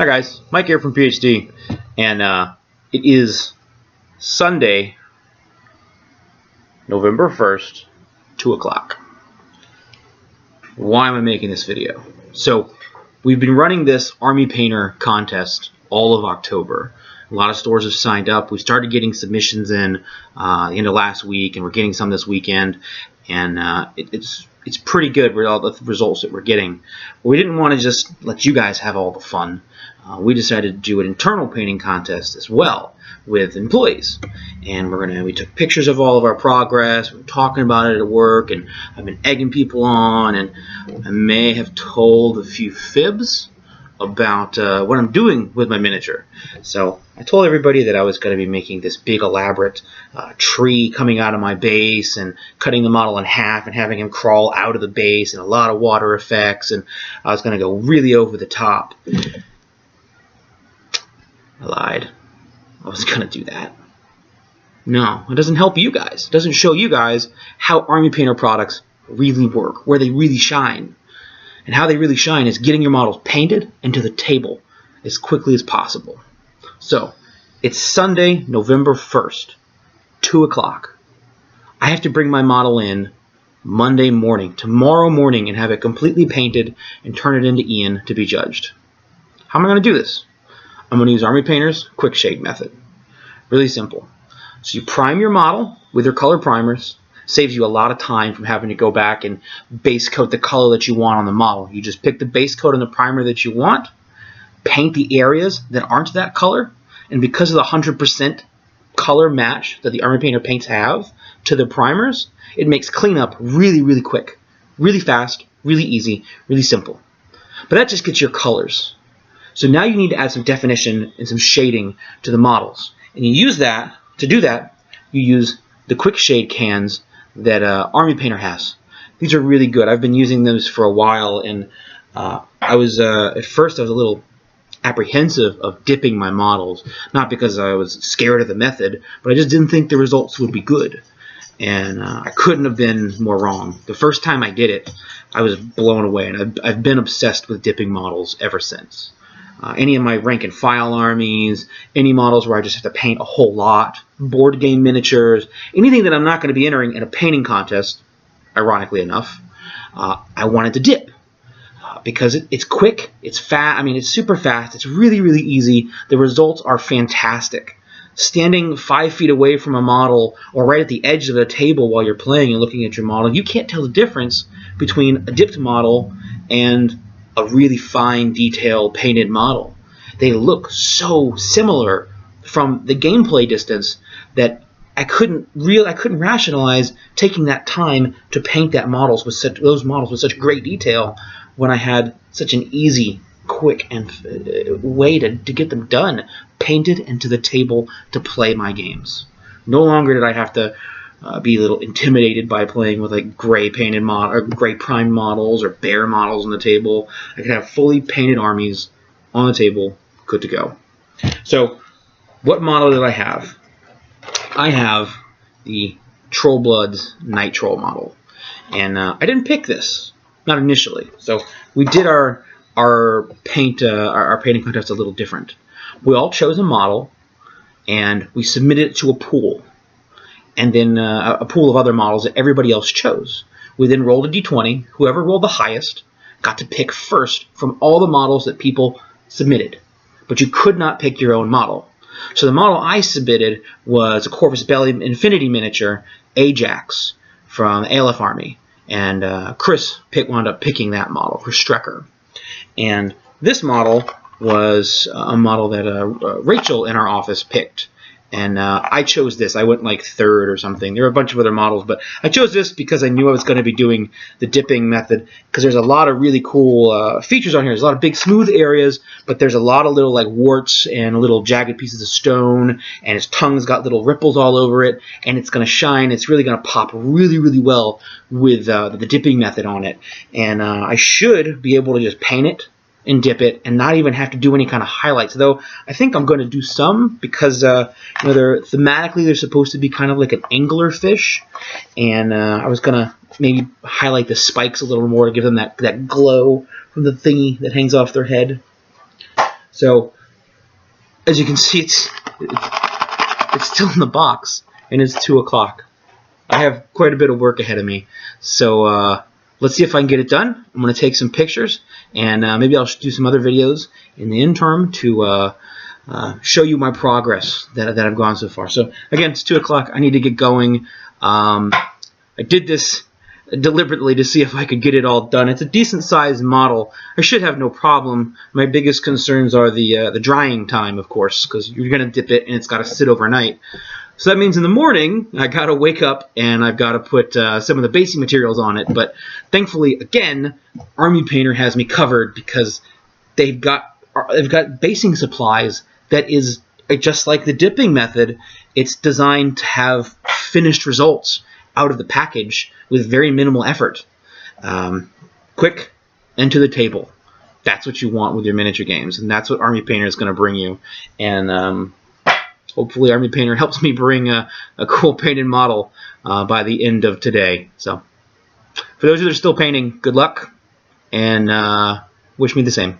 Hi guys, Mike here from PhD, and it is Sunday, November 1st, 2 o'clock. Why am I making this video? So, we've been running this Army Painter contest all of October. A lot of stores have signed up. We started getting submissions in the end of last week, and we're getting some this weekend, and it's pretty good with all the results that we're getting. We didn't want to just let you guys have all the fun. We decided to do an internal painting contest as well with employees, and we took pictures of all of our progress. We're talking about it at work, and I've been egging people on, and I may have told a few fibs about what I'm doing with my miniature. So I told everybody that I was going to be making this big elaborate tree coming out of my base and cutting the model in half and having him crawl out of the base and a lot of water effects, and I was going to go really over the top. I lied. I was going to do that. No, it doesn't help you guys. It doesn't show you guys how Army Painter products really work, where they really shine. And how they really shine is getting your models painted and to the table as quickly as possible. So, it's Sunday, November 1st, 2 o'clock. I have to bring my model in Monday morning, tomorrow morning, and have it completely painted and turn it into Ian to be judged. How am I going to do this? I'm going to use Army Painter's Quickshade method. Really simple. So you prime your model with your color primers. Saves you a lot of time from having to go back and base coat the color that you want on the model. You just pick the base coat on the primer that you want, paint the areas that aren't that color, and because of the 100% color match that the Army Painter paints have to the primers, it makes cleanup really, really quick, really fast, really easy, really simple. But that just gets your colors. So now you need to add some definition and some shading to the models. And you use that, to do that, you use the Quickshade cans that Army Painter has. These are really good. I've been using those for a while, and at first I was a little apprehensive of dipping my models, not because I was scared of the method, but I just didn't think the results would be good. And I couldn't have been more wrong. The first time I did it, I was blown away, and I've been obsessed with dipping models ever since. Any of my rank and file armies, any models where I just have to paint a whole lot, board game miniatures, anything that I'm not going to be entering in a painting contest, ironically enough, I wanted to dip. Because it's quick, it's fast, I mean it's super fast, it's really, really easy, the results are fantastic. Standing 5 feet away from a model or right at the edge of a table while you're playing and looking at your model, you can't tell the difference between a dipped model and a really fine, detailed, painted model. They look so similar from the gameplay distance that I couldn't rationalize taking that time to paint those models with such great detail when I had such an easy, quick, and way to get them done, painted and to the table to play my games. No longer did I have to be a little intimidated by playing with like gray painted or gray primed models or bare models on the table. I could have fully painted armies on the table, good to go. So, what model did I have? I have the Trollbloods Night Troll model, and I didn't pick this, not initially. So we did our painting contest a little different. We all chose a model, and we submitted it to a pool. And then a pool of other models that everybody else chose. We then rolled a d20. Whoever rolled the highest got to pick first from all the models that people submitted. But you could not pick your own model. So the model I submitted was a Corvus Belli Infinity miniature, Ajax, from ALF Army. And Chris wound up picking that model, Chris Strecker. And this model was a model that Rachel in our office picked. And I chose this. I went like third or something. There were a bunch of other models, but I chose this because I knew I was going to be doing the dipping method, because there's a lot of really cool features on here. There's a lot of big smooth areas, but there's a lot of little like warts and little jagged pieces of stone, and his tongue's got little ripples all over it, and it's going to shine. It's really going to pop really, really well with the dipping method on it. And I should be able to just paint it and dip it and not even have to do any kind of highlights, though I think I'm going to do some, because thematically they're supposed to be kind of like an angler fish, and I was going to maybe highlight the spikes a little more to give them that glow from the thingy that hangs off their head. So as you can see, it's still in the box, and it's 2 o'clock. I have quite a bit of work ahead of me, so let's see if I can get it done. I'm going to take some pictures, and maybe I'll do some other videos in the interim to show you my progress that I've gone so far. So again, it's 2 o'clock. I need to get going. I did this deliberately to see if I could get it all done. It's a decent sized model. I should have no problem. My biggest concerns are the drying time, of course, because you're going to dip it and it's got to sit overnight. So that means in the morning I got to wake up and I've got to put some of the basing materials on it. But thankfully, again, Army Painter has me covered because they've got basing supplies that is just like the dipping method. It's designed to have finished results out of the package with very minimal effort. Quick and to the table. That's what you want with your miniature games, and that's what Army Painter is going to bring you. And hopefully Army Painter helps me bring a cool painted model by the end of today. So for those of you that are still painting, good luck, and wish me the same.